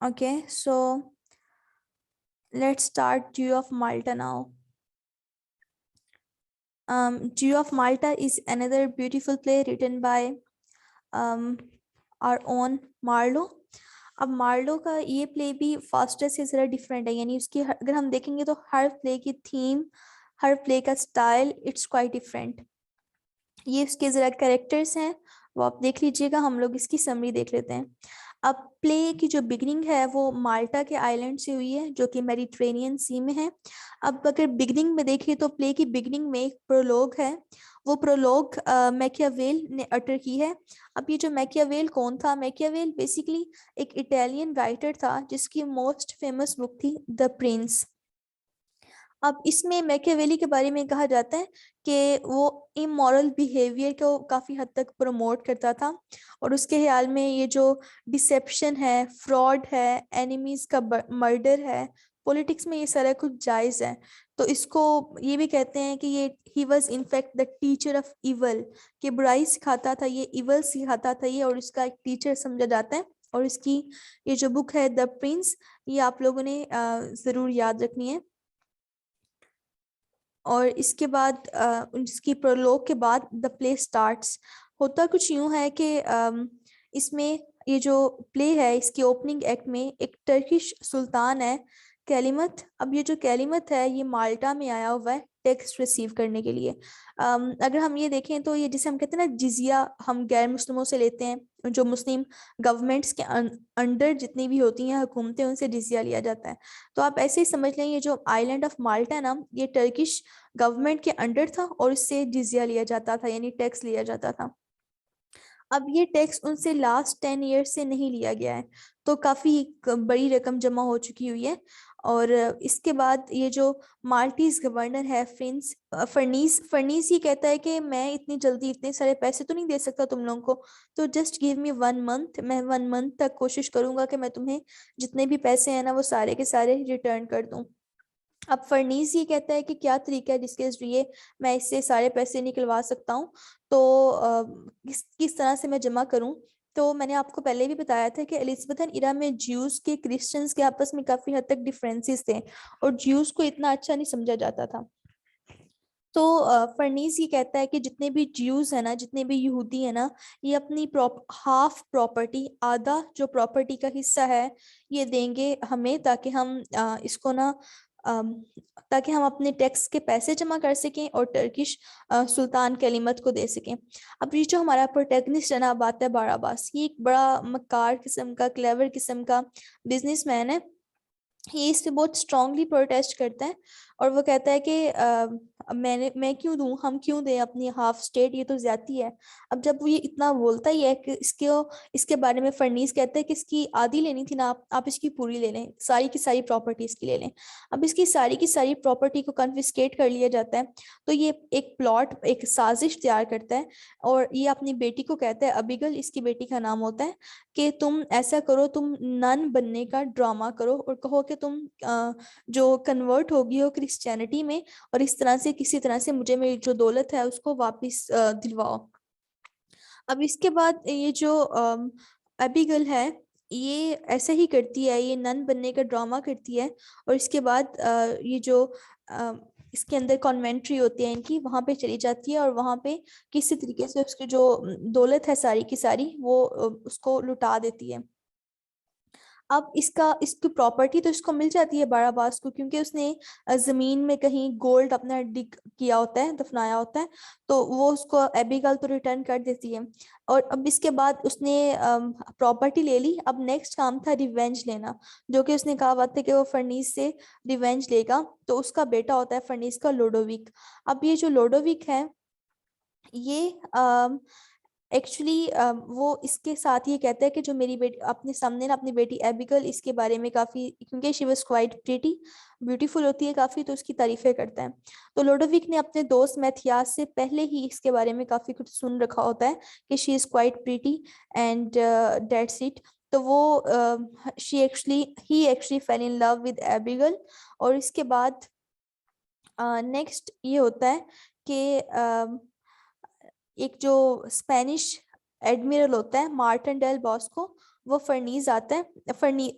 Okay, so let's start Dew of Malta now. Dew of Malta is another beautiful play written by um, our own Marlowe. अब Marlowe का ये play भी faster से ज़रा different है, यानी उसकी अगर हम देखेंगे तो हर प्ले की थीम, हर प्ले का स्टाइल इट्स क्वाइट डिफरेंट. ये उसके ज़रा कैरेक्टर्स हैं, वो आप देख लीजिएगा. हम लोग इसकी समरी देख लेते हैं. अब प्ले की जो बिगनिंग है वो माल्टा के आइलैंड से हुई है, जो कि मेडिट्रेनियन सी में है. अब अगर बिगनिंग में देखिए तो प्ले की बिगनिंग में एक प्रोलोग है. वो प्रोलोग मैकियावेल ने अटर की है. अब ये जो मैकियावेल कौन था? मैकियावेल बेसिकली एक इटालियन राइटर था जिसकी मोस्ट फेमस बुक थी द प्रिंस. अब इसमें मैकियावेली के बारे में कहा जाता है कि वो इमोरल बिहेवियर को काफ़ी हद तक प्रमोट करता था, और उसके ख्याल में ये जो डिसेप्शन है, फ्रॉड है, एनिमीज का मर्डर है, पॉलिटिक्स में ये सारा कुछ जायज़ है. तो इसको ये भी कहते हैं कि ये he was in fact the teacher of evil, कि बुराई सिखाता था ये, इवल सिखाता था ये, और इसका एक टीचर समझा जाता है. और इसकी ये जो बुक है द प्रिंस, ये आप लोगों ने ज़रूर याद रखनी है. और इसके बाद उसकी प्रोलोग के बाद द प्ले स्टार्ट्स. होता कुछ यूं है कि इसमें ये जो प्ले है इसकी ओपनिंग एक्ट में एक टर्किश सुल्तान है, कैलिमत. अब ये जो कैलिमत है ये माल्टा में आया हुआ है टैक्स रिसीव करने के लिए. अगर हम ये देखें तो ये जिसे हम कहते हैं ना जिजिया, हम गैर मुस्लिमों से लेते हैं. जो मुस्लिम गवर्नमेंट्स के अंडर जितनी भी होती हैं हुकूमतें, उनसे जिजिया लिया जाता है. तो आप ऐसे ही समझ लें ये जो आइलैंड ऑफ माल्टा है ना, ये टर्किश गवर्नमेंट के अंडर था और इससे जिजिया लिया जाता था, यानी टैक्स लिया जाता था. अब ये टैक्स उनसे लास्ट 10 ईयर्स से नहीं लिया गया है, तो काफ़ी बड़ी रकम जमा हो चुकी हुई है. और इसके बाद ये जो माल्टीज गवर्नर है फर्नीस फर्नीस ये कहता है कि मैं इतनी जल्दी इतने सारे पैसे तो नहीं दे सकता तुम लोगों को, तो जस्ट गिव मी 1 मंथ. मैं 1 मंथ तक कोशिश करूंगा कि मैं तुम्हें जितने भी पैसे हैं ना वो सारे के सारे रिटर्न कर दूं. अब फर्नीस ये कहता है कि क्या तरीका है जिसके जरिए मैं इससे सारे पैसे निकलवा सकता हूँ, तो किस तरह से मैं जमा करूँ. तो मैंने आपको पहले भी बताया था कि एलिजाबेथन इरा में ज्यूज के क्रिश्चियंस के आपस में काफ़ी हद तक डिफरेंसेस थे, और ज्यूज को इतना अच्छा नहीं समझा जाता था. तो फर्नीस ये कहता है कि जितने भी ज्यूज है ना, जितने भी यहूदी है ना, ये अपनी हाफ प्रॉपर्टी, आधा जो प्रॉपर्टी का हिस्सा है, ये देंगे हमें, ताकि हम इसको ना अम, ताकि हम अपने टैक्स के पैसे जमा कर सकें और टर्किश सुल्तान कलीमत को दे सकें. अब ये जो हमारा प्रोटैगनिस्ट है ना, बात है बाराबास, ये एक बड़ा मक्कार किस्म का, क्लेवर किस्म का बिजनेसमैन है. ये इस पे बहुत स्ट्रांगली प्रोटेस्ट करता है, और वो कहता है कि मैं क्यों दूं, हम क्यों दें अपनी हाफ स्टेट, ये तो ज्यादती है. अब जब वो ये इतना बोलता ही है कि इसके बारे में फर्नीस कहता है कि इसकी आधी लेनी थी ना, आप इसकी पूरी ले लें, सारी की सारी प्रॉपर्टी इसकी ले लें. अब इसकी सारी की सारी प्रॉपर्टी को कन्फिस्केट कर लिया जाता है. तो ये एक प्लॉट, एक साजिश तैयार करता है, और ये अपनी बेटी को कहता है, अबिगल इसकी बेटी का नाम होता है, कि तुम ऐसा करो, तुम नन बनने का ड्रामा करो और कहो कि तुम जो कन्वर्ट होगी हो क्रिश्चियनिटी में, और इस तरह से किसी तरह से मुझे मेरी जो दौलत है उसको वापस दिलवाओ. अब इसके बाद ये जो एबिगल है, ये ऐसा ही करती है, ये नन बनने का ड्रामा करती है. और इसके बाद ये जो अ, इसके अंदर कॉन्वेंट्री होती है इनकी, वहां पे चली जाती है, और वहां पे किसी तरीके से उसकी जो दौलत है सारी की सारी वो उसको लुटा देती है. अब इसकी प्रॉपर्टी तो इसको मिल जाती है बाराबास को, क्योंकि उसने जमीन में कहीं गोल्ड अपना डिग किया होता है, दफनाया होता है, तो वो उसको एबिगल तो रिटर्न कर देती है. और अब इसके बाद उसने प्रॉपर्टी ले ली. अब नेक्स्ट काम था रिवेंज लेना, जो कि उसने कहा हुआ था कि वो फर्नीस से रिवेंज लेगा. तो उसका बेटा होता है फर्नीस का लोडोविक. अब ये जो लोडोविक है, ये एक्चुअली वो इसके साथ ये कहता है कि जो मेरी बेटी अपने सामने ना, अपनी बेटी एबिगल, इसके बारे में काफ़ी, क्योंकि she was quite pretty, beautiful होती है काफ़ी, तो उसकी तारीफें करता है. तो लोडोविक ने अपने दोस्त मैथियास से पहले ही इसके बारे में काफ़ी कुछ सुन रखा होता है कि she is quite pretty and that's it. तो वो ही actually fell in love with Abigail. और इसके बाद नेक्स्ट ये होता है कि एक जो स्पेनिश एडमिरल होता है मार्टिन डेल बॉस्को, वो फर्नीज आता है,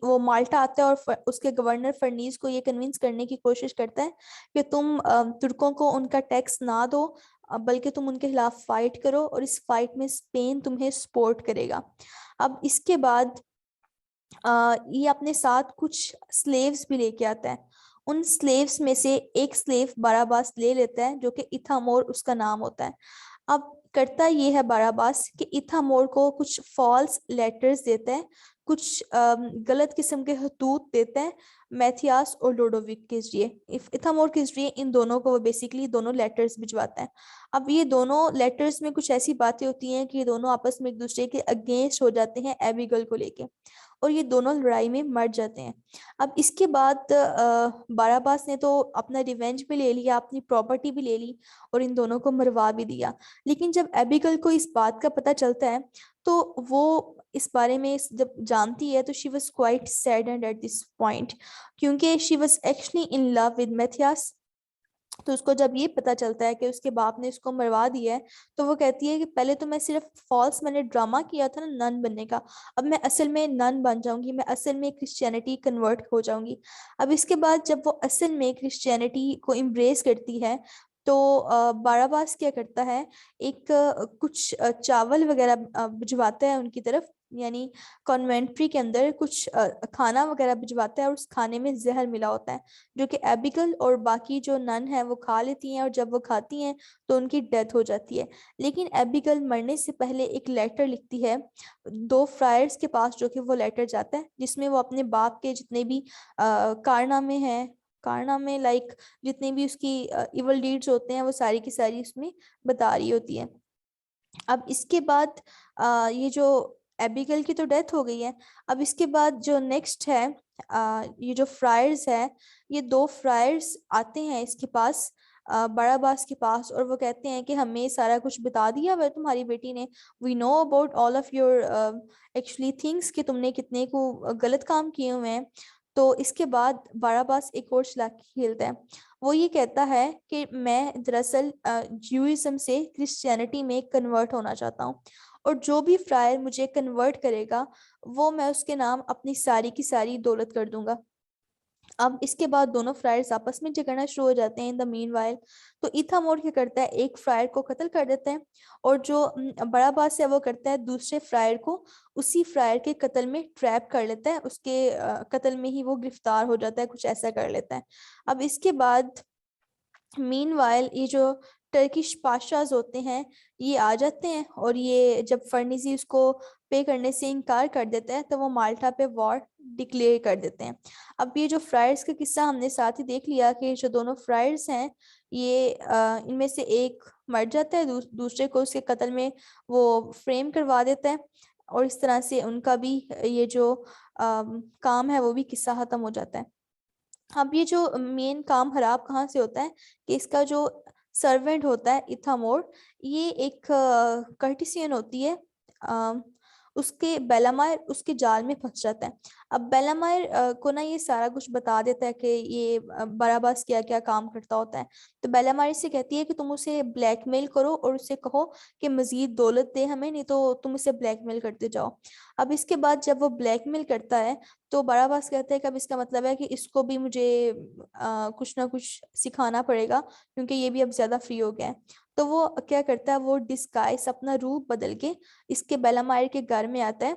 वो माल्टा आता है और उसके गवर्नर फर्नीज को ये कन्विंस करने की कोशिश करता है कि तुम तुर्कों को उनका टैक्स ना दो, बल्कि तुम उनके खिलाफ फाइट करो, और इस फाइट में स्पेन तुम्हें सपोर्ट करेगा। अब इसके बाद ये अपने साथ कुछ स्लेव्स भी लेके आता है। उन स्लेव्स में से एक स्लेव बाराबास ले लेता है, जो कि इथामोर उसका नाम होता है। अब करता ये है बाराबास कि इथामोर को कुछ फॉल्स लेटर्स देता है, कुछ गलत किस्म के खतूत देता है मैथियास और लोडोविक के जरिए, इथामोर के जरिए। इन दोनों को वो बेसिकली दोनों लेटर्स भिजवाता है। अब ये दोनों लेटर्स में कुछ ऐसी बातें होती हैं कि ये दोनों आपस में एक दूसरे के अगेंस्ट हो जाते हैं एबिगल को लेके, और ये दोनों लड़ाई में मर जाते हैं। अब इसके बाद बाराबास ने तो अपना रिवेंज भी ले लिया, अपनी प्रॉपर्टी भी ले ली, और इन दोनों को मरवा भी दिया। लेकिन जब एबिगल को इस बात का पता चलता है, तो वो इस बारे में जब जानती है, तो she was quite saddened at this point, क्योंकि she was actually in love with Mathias. तो उसको जब ये पता चलता है कि उसके बाप ने उसको मरवा दिया है, तो वो कहती है कि पहले तो मैं सिर्फ फॉल्स, मैंने ड्रामा किया था ना नन बनने का, अब मैं असल में नन बन जाऊंगी, मैं असल में क्रिश्चियनिटी कन्वर्ट हो जाऊंगी। अब इसके बाद जब वो असल में क्रिश्चियनिटी को इम्ब्रेस करती है, तो बाराबास क्या करता है, एक कुछ चावल वगैरह भिजवाता है उनकी तरफ, यानी कॉन्वेंट्री के अंदर कुछ खाना वगैरह भिजवाता है, और उस खाने में जहर मिला होता है, जो कि एबिगल और बाकी जो नन है वो खा लेती हैं, और जब वो खाती हैं तो उनकी डेथ हो जाती है। लेकिन एबिगल मरने से पहले एक लेटर लिखती है दो फ्रायर्स के पास, जो कि वो लेटर जाता है जिसमें वो अपने बाप के जितने भी कारनामे हैं, कारनामे लाइक जितने भी उसकी इवल डीड्स होते हैं, वो सारी की सारी उसमें बता रही होती है। अब इसके बाद ये जो एबिगेल की तो डेथ हो गई है। अब इसके बाद जो नेक्स्ट है, ये जो फ्रायर्स है, ये दो फ्रायर्स आते हैं इसके पास, बड़ाबास के पास, और वो कहते हैं कि हमें सारा कुछ बता दिया वह तुम्हारी बेटी ने, we know about all of your actually things, कि तुमने कितने को गलत काम किए हुए हैं। तो इसके बाद बड़ाबास एक और चालाकी खेलता है। वो ये कहता है कि मैं दरअसल ज्यूइज्म से क्रिश्चियनिटी में कन्वर्ट होना चाहता हूँ, और जो भी फ्रायर मुझे कन्वर्ट करेगा, वो मैं उसके नाम अपनी सारी की सारी दौलत कर दूंगा। अब इसके बाद दोनों फ्रायर्स आपस में झगड़ना शुरू हो जाते हैं इन द मीनवाइल। तो इथामोर क्या करता है, एक फ्रायर को कत्ल कर देता है, और जो बड़ा बास है वो करता है दूसरे फ्रायर को उसी फ्रायर के कत्ल में ट्रैप कर लेता है, उसके कत्ल में ही वो गिरफ्तार हो जाता है, कुछ ऐसा कर लेता है। अब इसके बाद मीनवाइल ये जो टर्किश पाशाज होते हैं, ये आ जाते हैं, और ये जब फर्निजी उसको पे करने से इनकार कर देता है, तो वो माल्टा पे वॉर डिक्लेयर कर देते हैं। अब ये जो फ्रायर्स का किस्सा हमने साथ ही देख लिया कि जो दोनों फ्रायर्स हैं, ये इनमें से एक मर जाता है, दूसरे को उसके कत्ल में वो फ्रेम करवा देता है, और इस तरह से उनका भी ये जो काम है वो भी किस्सा खत्म हो जाता है। अब ये जो मेन काम खराब कहाँ से होता है, कि इसका जो सर्वेंट होता है इथामोर, ये एक कर्टिसियन होती है, अ, उसके बेलामायर उसके जाल में फंस जाता है। अब बेलामायर को ना ये सारा कुछ बता देता है कि ये बराबास क्या क्या काम करता होता है। तो बेलामायर से कहती है कि तुम उसे ब्लैकमेल करो और उसे कहो कि मजीद दौलत दे हमें, नहीं तो तुम उसे ब्लैकमेल करते जाओ। अब इसके बाद जब वो ब्लैकमेल करता है, तो बराबास कहता है कि अब इसका मतलब है कि इसको भी मुझे कुछ ना कुछ सिखाना पड़ेगा, क्योंकि ये भी अब ज्यादा फ्री हो गया है। तो वो क्या करता है, वो डिस्गाइस अपना रूप बदल के इसके बेलामायर के घर में आता है,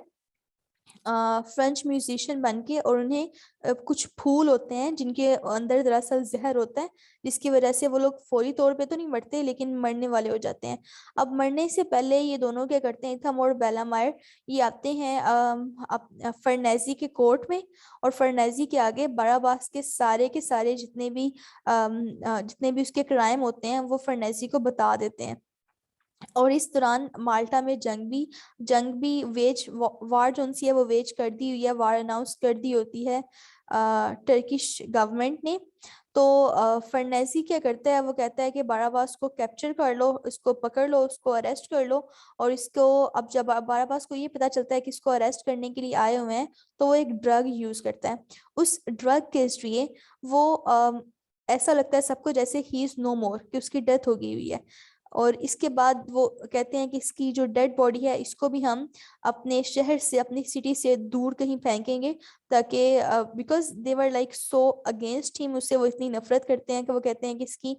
फ्रेंच म्यूजिशियन बन के, और उन्हें कुछ फूल होते हैं जिनके अंदर दरअसल जहर होता है, जिसकी वजह से वो लोग फौरी तौर पे तो नहीं मरते, लेकिन मरने वाले हो जाते हैं। अब मरने से पहले ये दोनों क्या करते हैं, इथाम और बेलामायर, ये आते हैं फर्नेजी के कोर्ट में, और फर्नेजी के आगे बराबास के सारे जितने भी उसके क्राइम होते हैं वो फर्नेजी को बता देते हैं। और इस दौरान माल्टा में जंग भी वेज वार जो सी है वो वेज कर दी हुई है, वार अनाउंस कर दी होती है टर्किश गवर्नमेंट ने। तो फर्नेजी क्या करता है, वो कहता है कि बाराबास को कैप्चर कर लो, इसको पकड़ लो, उसको अरेस्ट कर लो। और इसको अब जब बाराबास को ये पता चलता है कि इसको अरेस्ट करने के लिए आए हुए हैं, तो वो एक ड्रग यूज करता है। उस ड्रग के जरिए वो ऐसा लगता है सबको जैसे ही इज नो मोर, कि उसकी डेथ हो गई हुई है। और इसके बाद वो कहते हैं कि इसकी जो डेड बॉडी है इसको भी हम अपने शहर से, अपनी सिटी से दूर कहीं फेंकेंगे, ताकि because they were like so against him, उससे वो इतनी नफरत करते हैं कि वो कहते हैं कि इसकी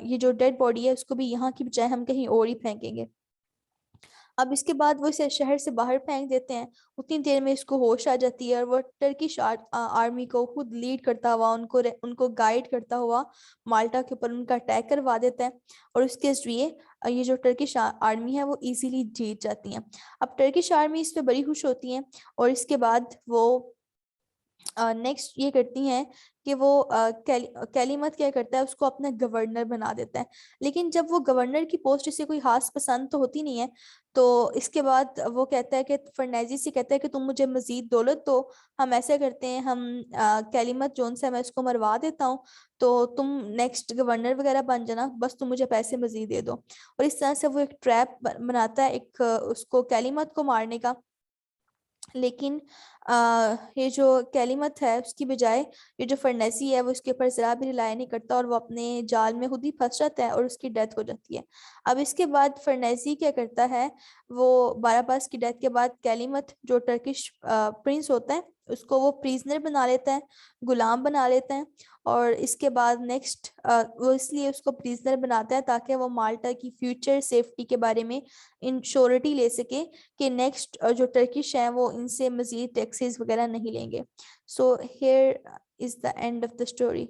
ये जो डेड बॉडी है उसको भी यहाँ की बजाय हम कहीं और ही फेंकेंगे। अब इसके बाद वो इसे शहर से बाहर फेंक देते हैं। उतनी देर में इसको होश आ जाती है और वो टर्किश आर्मी को खुद लीड करता हुआ, उनको गाइड करता हुआ माल्टा के ऊपर उनका अटैक करवा देता है। और उसके जरिए ये जो टर्किश आर्मी है वो इजीली जीत जाती है। अब टर्किश आर्मी इस पे बड़ी खुश होती है और इसके बाद वो नेक्स्ट ये करती हैं कि वो कैलीमत क्या करता है, उसको अपना गवर्नर बना देता है। लेकिन जब वो गवर्नर की पोस्ट इसे कोई खास पसंद तो होती नहीं है, तो इसके बाद वो कहता है कि फर्नेजी से कहता है कि तुम मुझे मजीद दौलत दो, हम ऐसा करते हैं, हम कैलीमत जोन से मैं इसको मरवा देता हूँ, तो तुम नेक्स्ट गवर्नर वगैरह बन जाना, बस तुम मुझे पैसे मजीद दे दो। और इस तरह से वो एक ट्रैप बनाता है एक उसको कैलीमत को मारने का। लेकिन ये जो कैलिमत है उसकी बजाय ये जो फर्नेसी है वो उसके ऊपर जरा भी रिलाय नहीं करता और वो अपने जाल में खुद ही फंस जाता है और उसकी डेथ हो जाती है। अब इसके बाद फर्नेसी क्या करता है, वो बाराबास की डेथ के बाद कैलिमत जो टर्किश प्रिंस होता है उसको वो प्रिजनर बना लेता है, गुलाम बना लेता है। और इसके बाद नेक्स्ट वो इसलिए उसको प्रिजनर बनाता है ताकि वो माल्टा की फ्यूचर सेफ्टी के बारे में इंश्योरिटी ले सके कि नेक्स्ट जो टर्किश हैं वो इनसे मजीद टैक्सेस वगैरह नहीं लेंगे। So here is the end of the story.